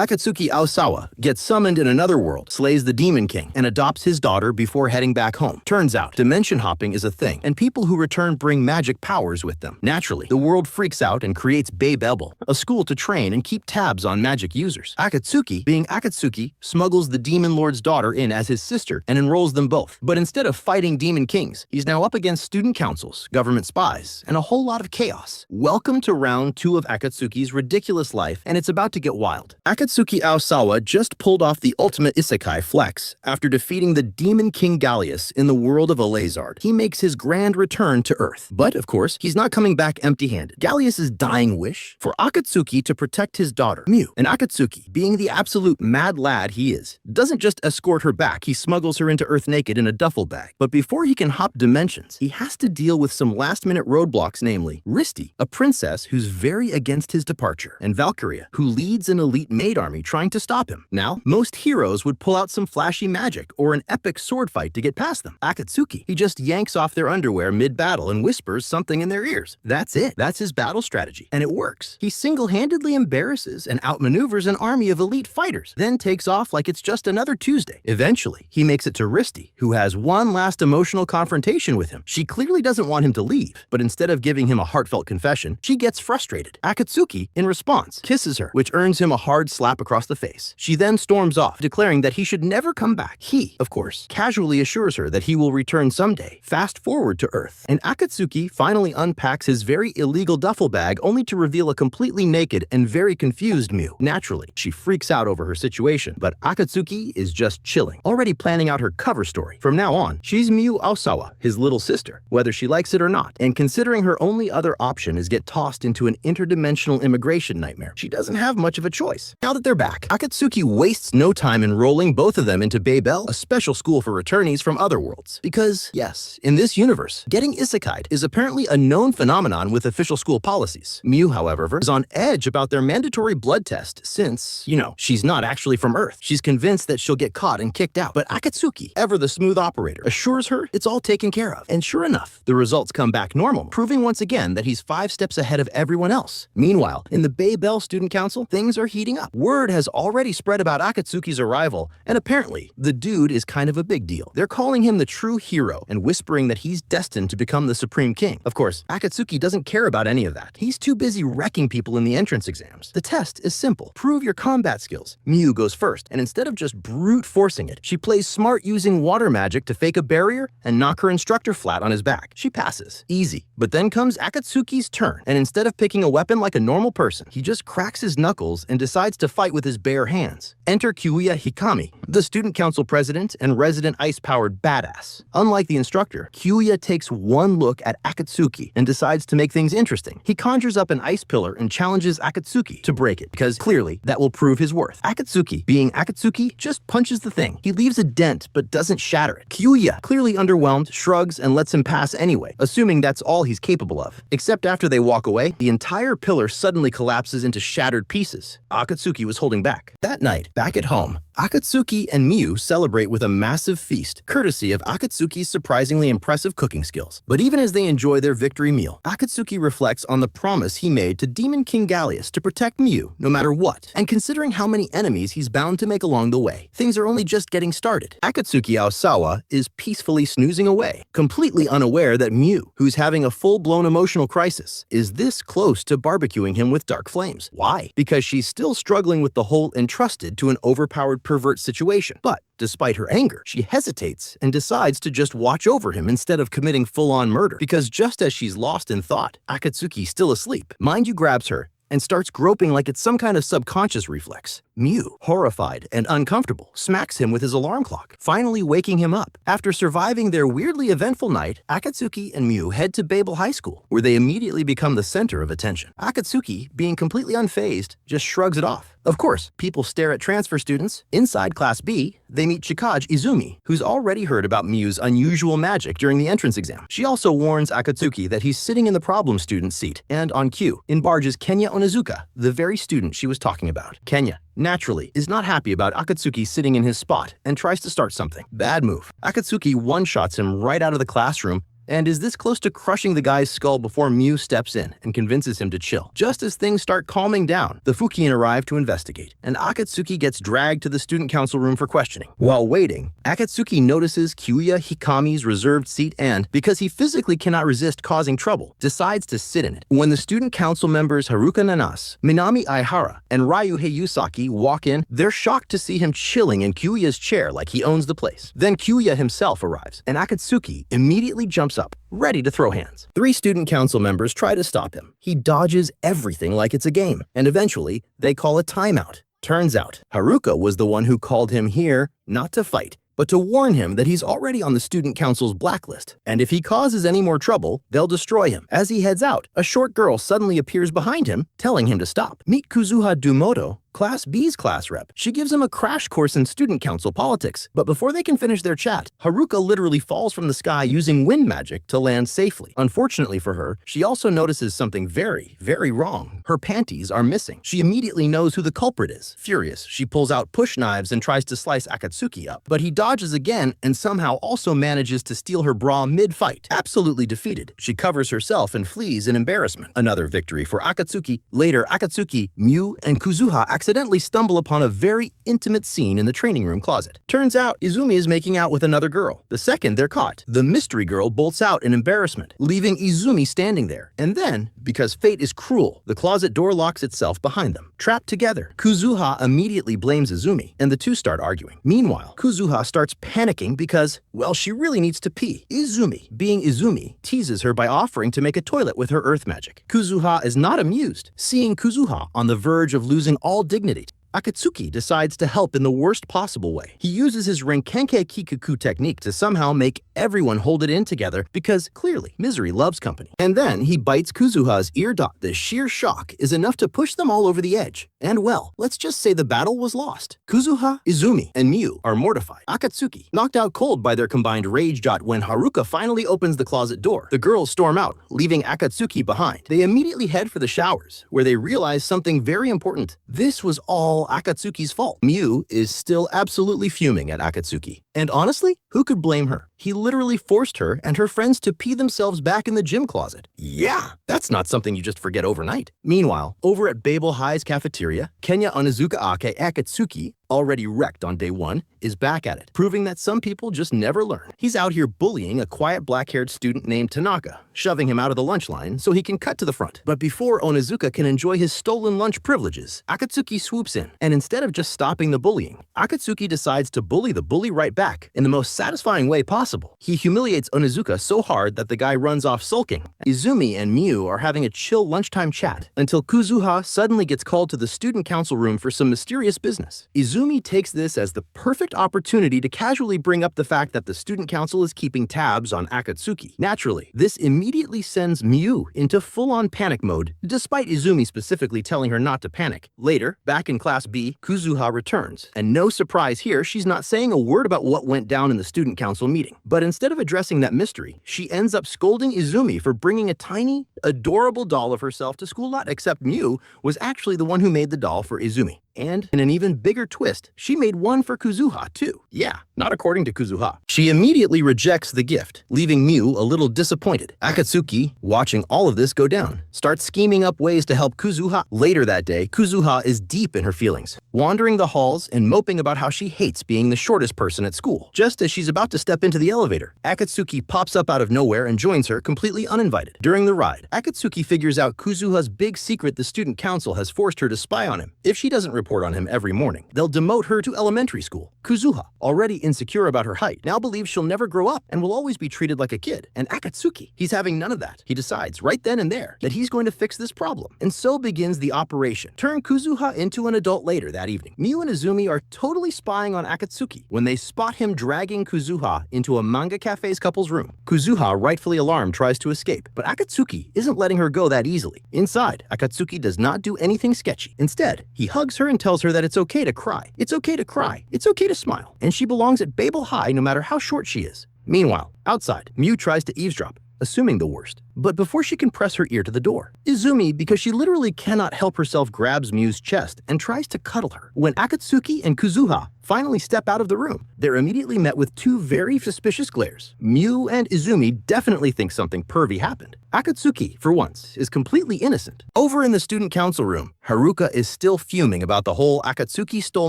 Akatsuki Aosawa gets summoned in another world, slays the Demon King, and adopts his daughter before heading back home. Turns out, dimension hopping is a thing, and people who return bring magic powers with them. Naturally, the world freaks out and creates Babel, a school to train and keep tabs on magic users. Akatsuki, being Akatsuki, smuggles the Demon Lord's daughter in as his sister and enrolls them both. But instead of fighting Demon Kings, he's now up against student councils, government spies, and a whole lot of chaos. Welcome to round 2 of Akatsuki's ridiculous life, and it's about to get wild. Akatsuki Aosawa just pulled off the ultimate isekai flex after defeating the Demon King Gallius in the world of Alazard. He makes his grand return to Earth. But, of course, he's not coming back empty-handed. Gallius's dying wish for Akatsuki to protect his daughter, Miu. And Akatsuki, being the absolute mad lad he is, doesn't just escort her back, he smuggles her into Earth naked in a duffel bag. But before he can hop dimensions, he has to deal with some last-minute roadblocks, namely RIZZ, a princess who's very against his departure, and Valkyria, who leads an elite maid army trying to stop him. Now, most heroes would pull out some flashy magic or an epic sword fight to get past them. Akatsuki, he just yanks off their underwear mid-battle and whispers something in their ears. That's it. That's his battle strategy. And it works. He single-handedly embarrasses and outmaneuvers an army of elite fighters, then takes off like it's just another Tuesday. Eventually, he makes it to RIZZ, who has one last emotional confrontation with him. She clearly doesn't want him to leave, but instead of giving him a heartfelt confession, she gets frustrated. Akatsuki, in response, kisses her, which earns him a hard slap across the face. She then storms off, declaring that he should never come back. He, of course, casually assures her that he will return someday. Fast forward to Earth, and Akatsuki finally unpacks his very illegal duffel bag only to reveal a completely naked and very confused Miu. Naturally, she freaks out over her situation, but Akatsuki is just chilling, already planning out her cover story. From now on, she's Miu Aosawa, his little sister, whether she likes it or not, and considering her only other option is get tossed into an interdimensional immigration nightmare, she doesn't have much of a choice. Now that they're back, Akatsuki wastes no time enrolling both of them into Babel, a special school for returnees from other worlds. Because, yes, in this universe, getting isekai'd is apparently a known phenomenon with official school policies. Miu, however, is on edge about their mandatory blood test since, she's not actually from Earth. She's convinced that she'll get caught and kicked out. But Akatsuki, ever the smooth operator, assures her it's all taken care of. And sure enough, the results come back normal, proving once again that he's 5 steps ahead of everyone else. Meanwhile, in the Babel Student Council, things are heating up. Word has already spread about Akatsuki's arrival, and apparently, the dude is kind of a big deal. They're calling him the true hero and whispering that he's destined to become the Supreme King. Of course, Akatsuki doesn't care about any of that. He's too busy wrecking people in the entrance exams. The test is simple. Prove your combat skills. Miu goes first, and instead of just brute forcing it, she plays smart using water magic to fake a barrier and knock her instructor flat on his back. She passes. Easy. But then comes Akatsuki's turn, and instead of picking a weapon like a normal person, he just cracks his knuckles and decides to fight with his bare hands. Enter Kyuya Hikami, the student council president and resident ice-powered badass. Unlike the instructor, Kyuya takes one look at Akatsuki and decides to make things interesting. He conjures up an ice pillar and challenges Akatsuki to break it, because clearly that will prove his worth. Akatsuki, being Akatsuki, just punches the thing. He leaves a dent but doesn't shatter it. Kyuya, clearly underwhelmed, shrugs and lets him pass anyway, assuming that's all he's capable of. Except after they walk away, the entire pillar suddenly collapses into shattered pieces. Akatsuki was holding back. That night, back at home, Akatsuki and Miu celebrate with a massive feast, courtesy of Akatsuki's surprisingly impressive cooking skills. But even as they enjoy their victory meal, Akatsuki reflects on the promise he made to Demon King Gallius to protect Miu no matter what. And considering how many enemies he's bound to make along the way, things are only just getting started. Akatsuki Aosawa is peacefully snoozing away, completely unaware that Miu, who's having a full-blown emotional crisis, is this close to barbecuing him with dark flames. Why? Because she's still struggling with the whole entrusted to an overpowered pervert situation. But despite her anger, she hesitates and decides to just watch over him instead of committing full-on murder. Because just as she's lost in thought, Akatsuki's still asleep. Mind you grabs her and starts groping like it's some kind of subconscious reflex. Miu, horrified and uncomfortable, smacks him with his alarm clock, finally waking him up. After surviving their weirdly eventful night, Akatsuki and Miu head to Babel High School, where they immediately become the center of attention. Akatsuki, being completely unfazed, just shrugs it off. Of course, people stare at transfer students. Inside Class B, they meet Chikage Izumi, who's already heard about Miu's unusual magic during the entrance exam. She also warns Akatsuki that he's sitting in the problem student seat, and on cue, in barges Kenya Onizuka, the very student she was talking about. Kenya, naturally, is not happy about Akatsuki sitting in his spot and tries to start something. Bad move. Akatsuki one-shots him right out of the classroom and is this close to crushing the guy's skull before Mew steps in and convinces him to chill. Just as things start calming down, the Fukian arrive to investigate, and Akatsuki gets dragged to the student council room for questioning. While waiting, Akatsuki notices Kyuya Hikami's reserved seat and, because he physically cannot resist causing trouble, decides to sit in it. When the student council members Haruka Nanas, Minami Aihara, and Ryuhei Yusaki walk in, they're shocked to see him chilling in Kyuya's chair like he owns the place. Then Kyuya himself arrives, and Akatsuki immediately jumps up, ready to throw hands. 3 student council members try to stop him. He dodges everything like it's a game, and eventually, they call a timeout. Turns out, Haruka was the one who called him here not to fight, but to warn him that he's already on the student council's blacklist, and if he causes any more trouble, they'll destroy him. As he heads out, a short girl suddenly appears behind him, telling him to stop. Meet Kuzuha Dumoto, Class B's class rep. She gives him a crash course in student council politics, but before they can finish their chat, Haruka literally falls from the sky using wind magic to land safely. Unfortunately for her, she also notices something very, very wrong. Her panties are missing. She immediately knows who the culprit is. Furious, she pulls out push knives and tries to slice Akatsuki up, but he dodges again and somehow also manages to steal her bra mid-fight. Absolutely defeated, she covers herself and flees in embarrassment. Another victory for Akatsuki. Later, Akatsuki, Mew, and Kuzuha accidentally stumble upon a very intimate scene in the training room closet. Turns out, Izumi is making out with another girl. The second they're caught, the mystery girl bolts out in embarrassment, leaving Izumi standing there. And then, because fate is cruel, the closet door locks itself behind them. Trapped together, Kuzuha immediately blames Izumi, and the two start arguing. Meanwhile, Kuzuha starts panicking because, well, she really needs to pee. Izumi, being Izumi, teases her by offering to make a toilet with her earth magic. Kuzuha is not amused, seeing Kuzuha on the verge of losing all dignity. Akatsuki decides to help in the worst possible way. He uses his Renkenke Kikuku technique to somehow make everyone hold it in together because, clearly, misery loves company. And then he bites Kuzuha's ear dot. The sheer shock is enough to push them all over the edge. And well, let's just say the battle was lost. Kuzuha, Izumi, and Mew are mortified. Akatsuki, knocked out cold by their combined rage dot when Haruka finally opens the closet door. The girls storm out, leaving Akatsuki behind. They immediately head for the showers, where they realize something very important. This was all Akatsuki's fault. Mew is still absolutely fuming at Akatsuki. And honestly, who could blame her? He literally forced her and her friends to pee themselves back in the gym closet. Yeah, that's not something you just forget overnight. Meanwhile, over at Babel High's cafeteria, Kenya Onizuka Ake Akatsuki, already wrecked on day 1, is back at it, proving that some people just never learn. He's out here bullying a quiet black-haired student named Tanaka, shoving him out of the lunch line so he can cut to the front. But before Onizuka can enjoy his stolen lunch privileges, Akatsuki swoops in, and instead of just stopping the bullying, Akatsuki decides to bully the bully right back in the most satisfying way possible. He humiliates Onizuka so hard that the guy runs off sulking. Izumi and Mew are having a chill lunchtime chat until Kuzuha suddenly gets called to the student council room for some mysterious business. Izumi takes this as the perfect opportunity to casually bring up the fact that the student council is keeping tabs on Akatsuki. Naturally, this immediately sends Mew into full-on panic mode, despite Izumi specifically telling her not to panic. Later, back in Class B, Kuzuha returns, and no surprise here, she's not saying a word about what went down in the student council meeting. But instead of addressing that mystery, she ends up scolding Izumi for bringing a tiny, adorable doll of herself to school, not except Mew was actually the one who made the doll for Izumi. And in an even bigger twist, she made one for Kuzuha too. Yeah, not according to Kuzuha. She immediately rejects the gift, leaving Mew a little disappointed. Akatsuki, watching all of this go down, starts scheming up ways to help Kuzuha. Later that day, Kuzuha is deep in her feelings, wandering the halls and moping about how she hates being the shortest person at school. Just as she's about to step into the elevator, Akatsuki pops up out of nowhere and joins her completely uninvited. During the ride, Akatsuki figures out Kuzuha's big secret: the student council has forced her to spy on him. If she doesn't report on him every morning, they'll demote her to elementary school. Kuzuha, already insecure about her height, now believes she'll never grow up and will always be treated like a kid. And Akatsuki, he's having none of that. He decides right then and there that he's going to fix this problem. And so begins the operation. Turn Kuzuha into an adult later that evening. Mew and Izumi are totally spying on Akatsuki when they spot him dragging Kuzuha into a manga cafe's couple's room. Kuzuha, rightfully alarmed, tries to escape, but Akatsuki isn't letting her go that easily. Inside, Akatsuki does not do anything sketchy. Instead, he hugs her and tells her that it's okay to cry. It's okay to cry. It's okay to smile. And she belongs at Babel High no matter how short she is. Meanwhile, outside, Mew tries to eavesdrop, assuming the worst. But before she can press her ear to the door, Izumi, because she literally cannot help herself, grabs Miu's chest and tries to cuddle her. When Akatsuki and Kazuha finally step out of the room, they're immediately met with two very suspicious glares. Miu and Izumi definitely think something pervy happened. Akatsuki, for once, is completely innocent. Over in the student council room, Haruka is still fuming about the whole "Akatsuki stole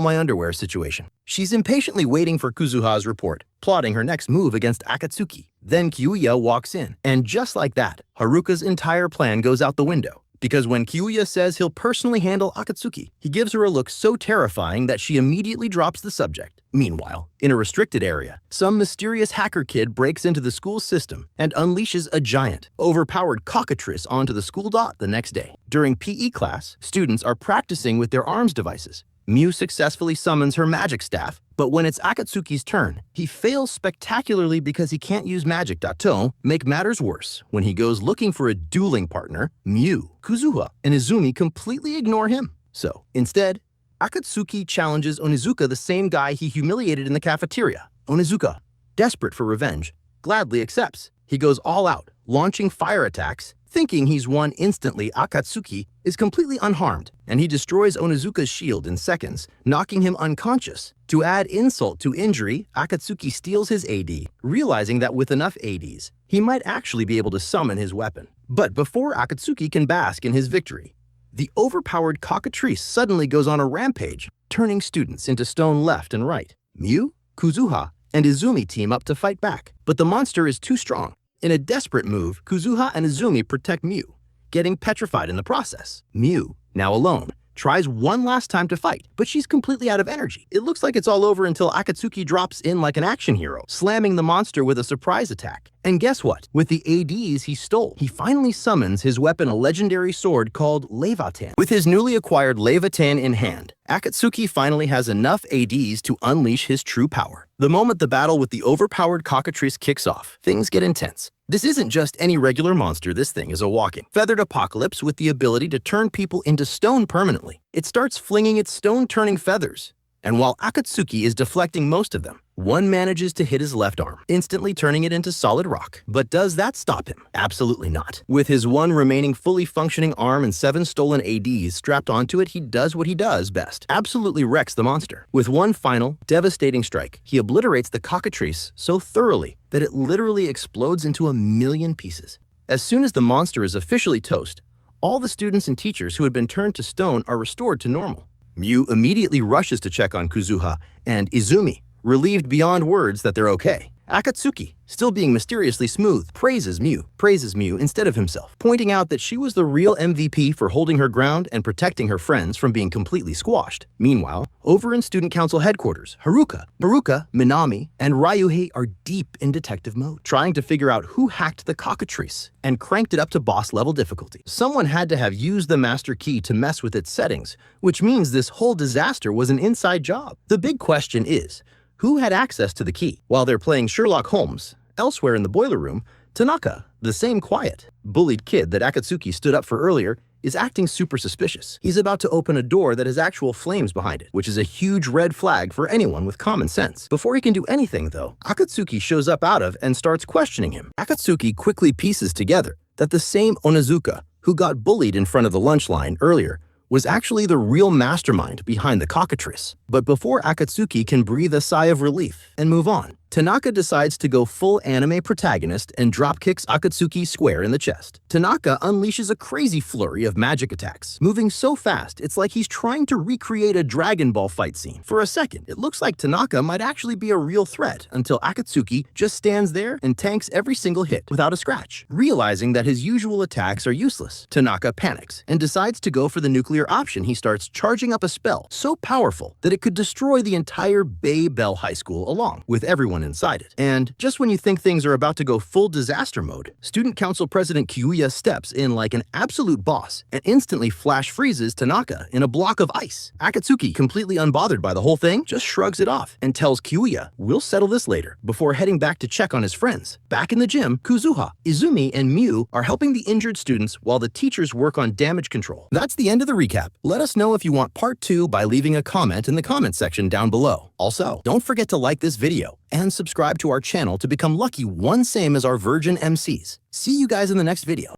my underwear" situation. She's impatiently waiting for Kazuha's report, plotting her next move against Akatsuki. Then Kyuya walks in, and just like that, Haruka's entire plan goes out the window. Because when Kyuya says he'll personally handle Akatsuki, he gives her a look so terrifying that she immediately drops the subject. Meanwhile, in a restricted area, some mysterious hacker kid breaks into the school system and unleashes a giant, overpowered Cockatrice onto the school dot the next day. During PE class, students are practicing with their arms devices. Miu successfully summons her magic staff, but when it's Akatsuki's turn, he fails spectacularly because he can't use magic. To make matters worse, when he goes looking for a dueling partner, Miu, Kazuha, and Izumi completely ignore him. So, instead, Akatsuki challenges Onizuka, the same guy he humiliated in the cafeteria. Onizuka, desperate for revenge, gladly accepts. He goes all out, launching fire attacks. Thinking he's won instantly, Akatsuki is completely unharmed, and he destroys Onizuka's shield in seconds, knocking him unconscious. To add insult to injury, Akatsuki steals his AD, realizing that with enough ADs, he might actually be able to summon his weapon. But before Akatsuki can bask in his victory, the overpowered Cockatrice suddenly goes on a rampage, turning students into stone left and right. Miu, Kazuha, and Izumi team up to fight back, but the monster is too strong. In a desperate move, Kazuha and Izumi protect Miu, getting petrified in the process. Miu, now alone, tries one last time to fight, but she's completely out of energy. It looks like it's all over until Akatsuki drops in like an action hero, slamming the monster with a surprise attack. And guess what? With the ADs he stole, he finally summons his weapon, a legendary sword called Levatan. With his newly acquired Levatan in hand, Akatsuki finally has enough ADs to unleash his true power. The moment the battle with the overpowered Cockatrice kicks off, things get intense. This isn't just any regular monster, this thing is a walking, feathered apocalypse with the ability to turn people into stone permanently. It starts flinging its stone-turning feathers, and while Akatsuki is deflecting most of them, one manages to hit his left arm, instantly turning it into solid rock. But does that stop him? Absolutely not. With his one remaining fully functioning arm and 7 stolen ADs strapped onto it, he does what he does best. Absolutely wrecks the monster. With one final, devastating strike, he obliterates the Cockatrice so thoroughly that it literally explodes into a million pieces. As soon as the monster is officially toast, all the students and teachers who had been turned to stone are restored to normal. Miu immediately rushes to check on Kazuha and Izumi, relieved beyond words that they're okay. Akatsuki, still being mysteriously smooth, praises Miu instead of himself, pointing out that she was the real MVP for holding her ground and protecting her friends from being completely squashed. Meanwhile, over in student council headquarters, Haruka, Minami, and Ryuhei are deep in detective mode, trying to figure out who hacked the Cockatrice and cranked it up to boss level difficulty. Someone had to have used the master key to mess with its settings, which means this whole disaster was an inside job. The big question is, who had access to the key? While they're playing Sherlock Holmes, elsewhere in the boiler room, Tanaka, the same quiet, bullied kid that Akatsuki stood up for earlier, is acting super suspicious. He's about to open a door that has actual flames behind it, which is a huge red flag for anyone with common sense. Before he can do anything, though, Akatsuki shows up out of and starts questioning him. Akatsuki quickly pieces together that the same Onizuka who got bullied in front of the lunch line earlier was actually the real mastermind behind the Cockatrice. But before Akatsuki can breathe a sigh of relief and move on, Tanaka decides to go full anime protagonist and dropkicks Akatsuki square in the chest. Tanaka unleashes a crazy flurry of magic attacks, moving so fast it's like he's trying to recreate a Dragon Ball fight scene. For a second, it looks like Tanaka might actually be a real threat until Akatsuki just stands there and tanks every single hit without a scratch. Realizing that his usual attacks are useless, Tanaka panics and decides to go for the nuclear option. He starts charging up a spell so powerful that it could destroy the entire Babel High School along with everyone inside it. And just when you think things are about to go full disaster mode, Student Council President Kyuya steps in like an absolute boss and instantly flash freezes Tanaka in a block of ice. Akatsuki, completely unbothered by the whole thing, just shrugs it off and tells Kyuya, "We'll settle this later," before heading back to check on his friends. Back in the gym, Kazuha, Izumi, and Miu are helping the injured students while the teachers work on damage control. That's the end of the recap. Let us know if you want part 2 by leaving a comment in the comment section down below. Also, don't forget to like this video and subscribe to our channel to become lucky one same as our virgin MCs. See you guys in the next video.